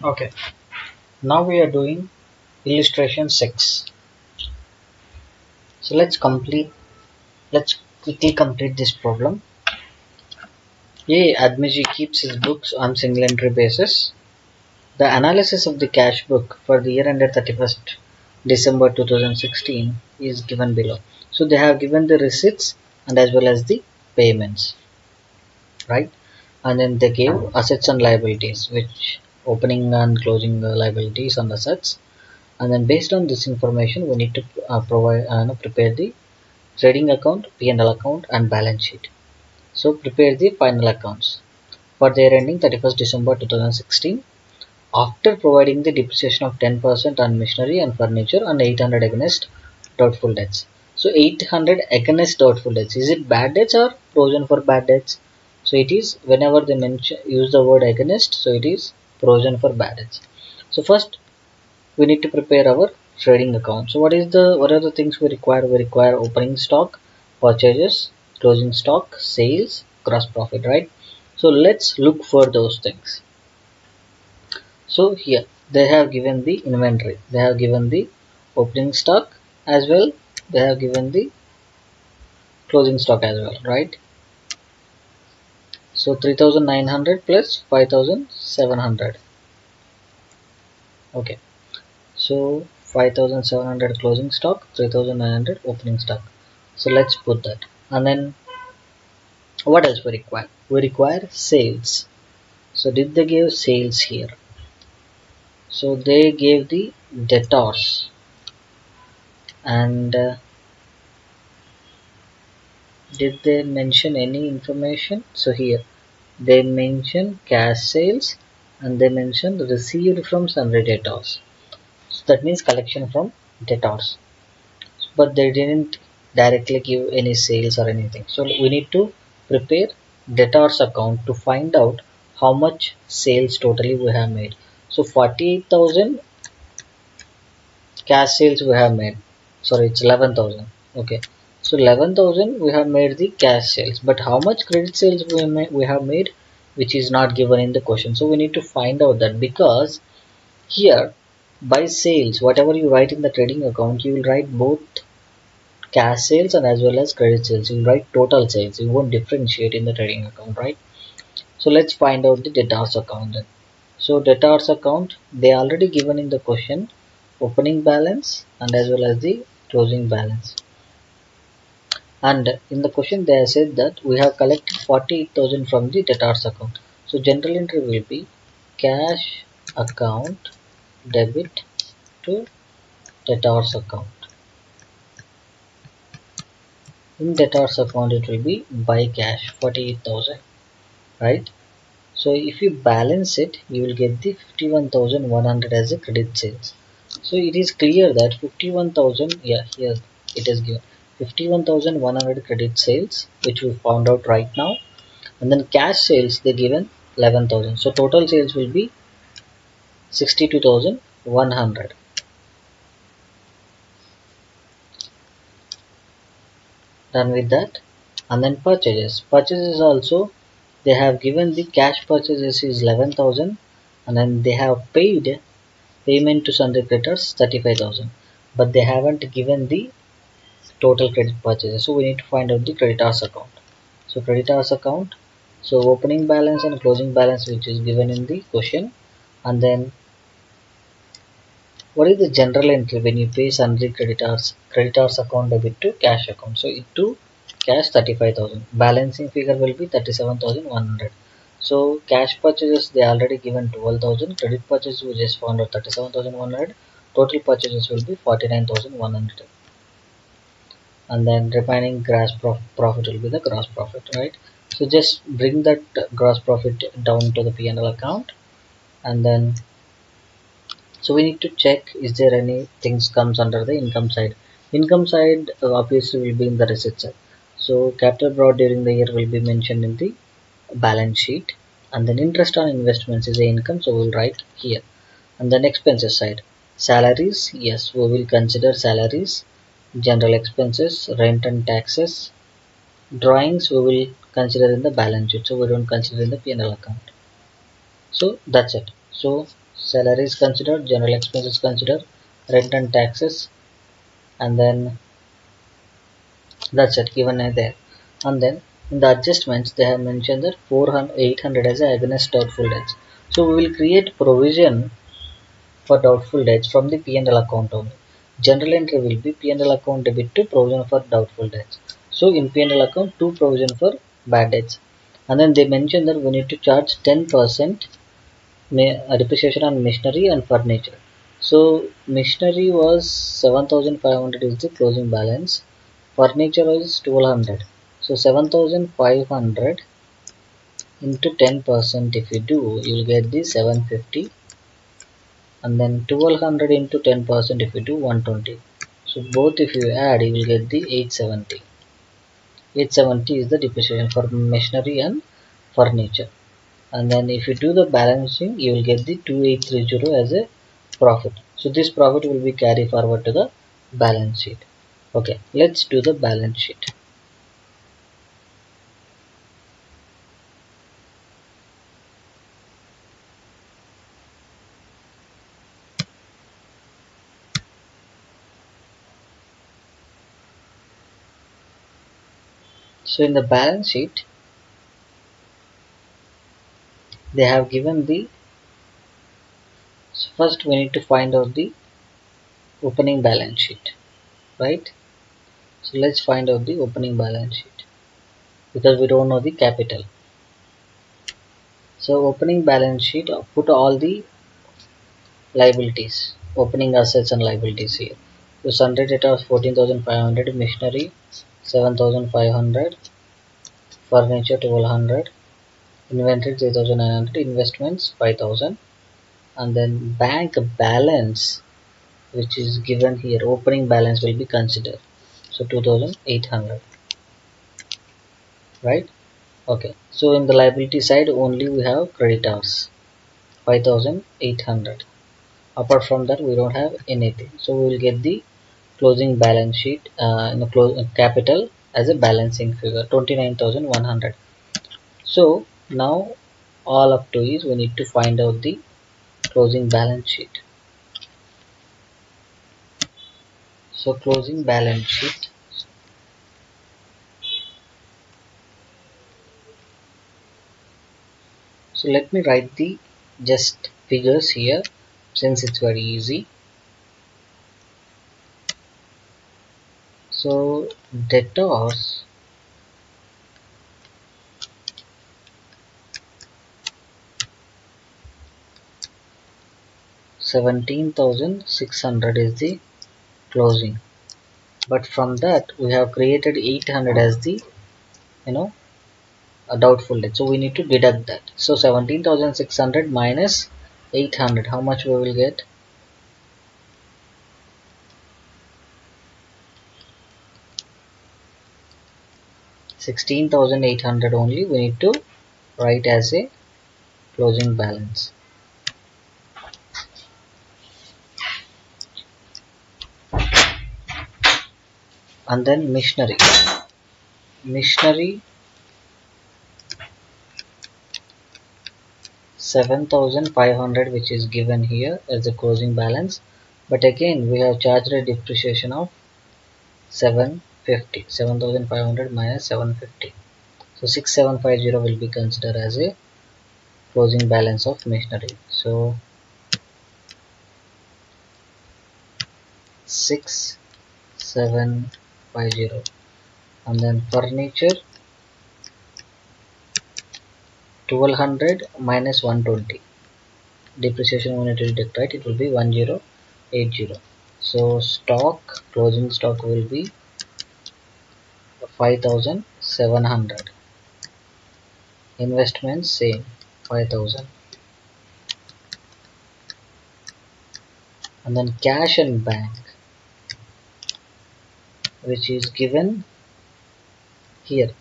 Okay, now we are doing illustration 6. So let's quickly complete this problem. A. Admiji keeps his books on single entry basis. The analysis of the cash book for the year ended 31st December 2016 is given below. So they have given the receipts and as well as the payments, right? And then they gave assets and liabilities, which opening and closing liabilities and assets. And then based on this information, we need to prepare the trading account, P&L account, and balance sheet. So prepare the final accounts for the year ending 31st December 2016. After providing the depreciation of 10% on machinery and furniture and 800 against doubtful debts. So 800 against doubtful debts. Is it bad debts or provision for bad debts? So it is whenever they use the word against, so it is provision for bad debts. So first we need to prepare our trading account. So what are the things we require? We require opening stock, purchases, closing stock, sales, gross profit, right? So let's look for those things. So here they have given the inventory, they have given the opening stock as well, they have given the closing stock as well, right? So 3900 plus 5700. Okay, so 5700 closing stock, 3900 opening stock. So let's put that. And then what else we require? We require sales. So did they give sales here? So they gave the debtors, and did they mention any information? So here they mention cash sales and they mention received from sundry debtors. So that means collection from debtors. But they didn't directly give any sales or anything. So we need to prepare debtors account to find out how much sales totally we have made. So 48,000 cash sales we have made. Sorry, it's 11,000. Okay, so 11,000 we have made the cash sales, but how much credit sales we have made, which is not given in the question. So we need to find out that, because here by sales, whatever you write in the trading account, you will write both cash sales and as well as credit sales. You will write total sales, you won't differentiate in the trading account, right? So let's find out the debtors account then. So debtors account, they already given in the question opening balance and as well as the closing balance. And in the question they have said that we have collected 48,000 from the debtors account. So general entry will be cash account debit to debtors account. In debtors account it will be by cash 48,000, right? So if you balance it, you will get the 51,100 as a credit sales. So it is clear that 51,000, yeah, here it is given 51,100 credit sales, which we found out right now, and then cash sales they given 11,000. So total sales will be 62,100. Done with that, and then purchases also they have given the cash purchases is 11,000, and then they have paid payment to sundry creditors 35,000, but they haven't given the total credit purchases. So we need to find out the creditors account. So creditors account, so opening balance and closing balance, which is given in the question, and then what is the general entry when you pay sundry creditors account debit to cash account. So it to cash 35,000, balancing figure will be 37,100. So cash purchases they already given 12,000, credit purchases we just found out 37,100, total purchases will be 49,100, and then remaining gross profit will be the gross profit, right? So just bring that gross profit down to the P&L account, and then so we need to check is there any things comes under the income side. Income side obviously will be in the receipt side. So capital brought during the year will be mentioned in the balance sheet, and then interest on investments is the income, so we'll write here. And then expenses side, salaries, yes, we will consider salaries, general expenses, rent and taxes, drawings we will consider in the balance sheet, so we don't consider in the P&L account. So that's it. So salary is considered, general expenses considered, rent and taxes, and then that's it given there. And then in the adjustments they have mentioned that 400 800 as against doubtful debts. So we will create provision for doubtful debts from the P&L account only. General entry will be P&L account debit to provision for doubtful debts. So in P&L account, to provision for bad debts. And then they mentioned that we need to charge 10% depreciation on machinery and furniture. So machinery was 7,500 is the closing balance. Furniture was 1200. So 7,500 into 10% if you do, you will get the 750, and then 1200 into 10% if you do 120. So both if you add you will get the 870. 870 is the depreciation for machinery and furniture. And then if you do the balancing you will get the 2830 as a profit. So this profit will be carried forward to the balance sheet. Okay, let's do the balance sheet. So in the balance sheet they have given the, so first we need to find out the opening balance sheet, right? So let's find out the opening balance sheet because we don't know the capital. So opening balance sheet, put all the liabilities, opening assets and liabilities here. So sundry debtors 14,500, machinery 7,500, furniture 1,200, inventory 3,900, investments 5,000, and then bank balance which is given here, opening balance will be considered. So 2,800, right? Okay. So in the liability side only we have creditors 5,800. Apart from that we don't have anything. So we will get the closing balance sheet in the capital as a balancing figure 29,100. So now all up to is we need to find out the closing balance sheet. So closing balance sheet. So let me write the just figures here since it's very easy. So debtors 17,600 is the closing, but from that we have created 800 as the, you know, a doubtful debt, so we need to deduct that. So 17,600 minus 800, how much we will get? 16,800 only we need to write as a closing balance. And then machinery 7,500 which is given here as the closing balance, but again we have charged a depreciation of 750. 7,500 minus 750, so 6750 will be considered as a closing balance of machinery. So 6750, and then furniture 1200 minus 120, depreciation unit will deduct, right? It will be 1080. So stock, closing stock will be 5,700. Investments same 5,000, and then cash and bank which is given here.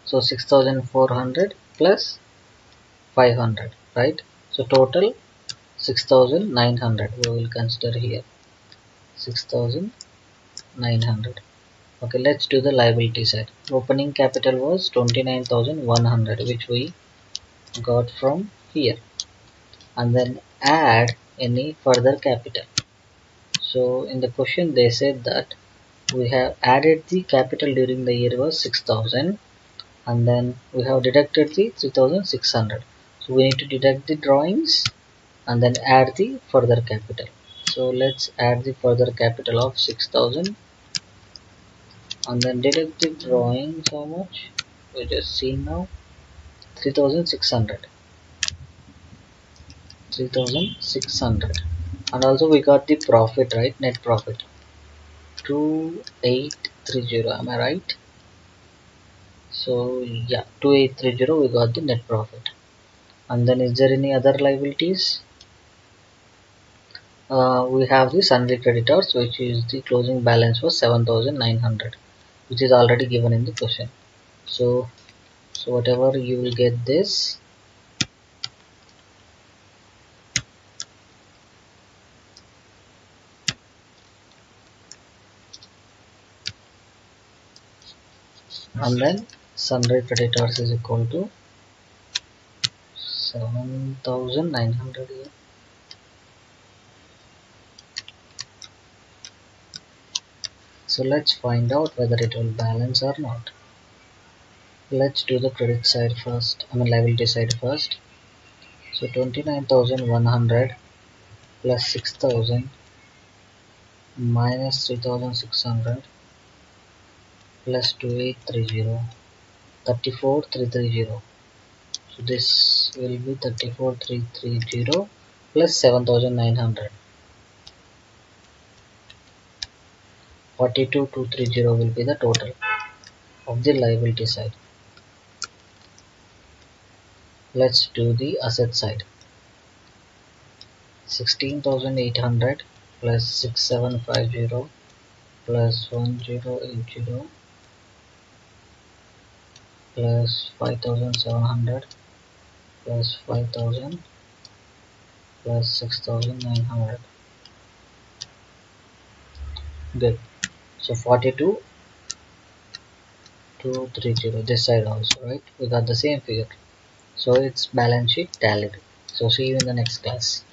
So 6,400 plus 500, right? So total 6,900 we will consider here, 6,900. Okay, let's do the liability side. Opening capital was 29,100 which we got from here. and then add any further capital. So in the question they said that we have added the capital during the year was 6,000, and then we have deducted the 3,600. So we need to deduct the drawings and then add the further capital. So let's add the further capital of 6,000 and then deduct the drawings. How much? We just see now, 3,600. 3,600. And also we got the profit, right? Net profit 2830. Am I right? So yeah, 2830 we got the net profit. And then is there any other liabilities? We have the sundry creditors, which is the closing balance was 7,900, which is already given in the question. So whatever you will get this, and then sundry creditors is equal to 7,900 here. So let's find out whether it will balance or not. Let's do the credit side first, I mean liability side first. So 29,100 plus 6,000 minus 3,600 plus 2830, 34,330. So this will be 34,330 plus 7,900. 42,230 will be the total of the liability side. Let's do the asset side. 16,800 plus 6,750 plus 1,080 plus 5,700 plus 5,000 plus 6,900. Good. So 42,230 this side also, right? We got the same figure. So it's balance sheet tallied. So see you in the next class.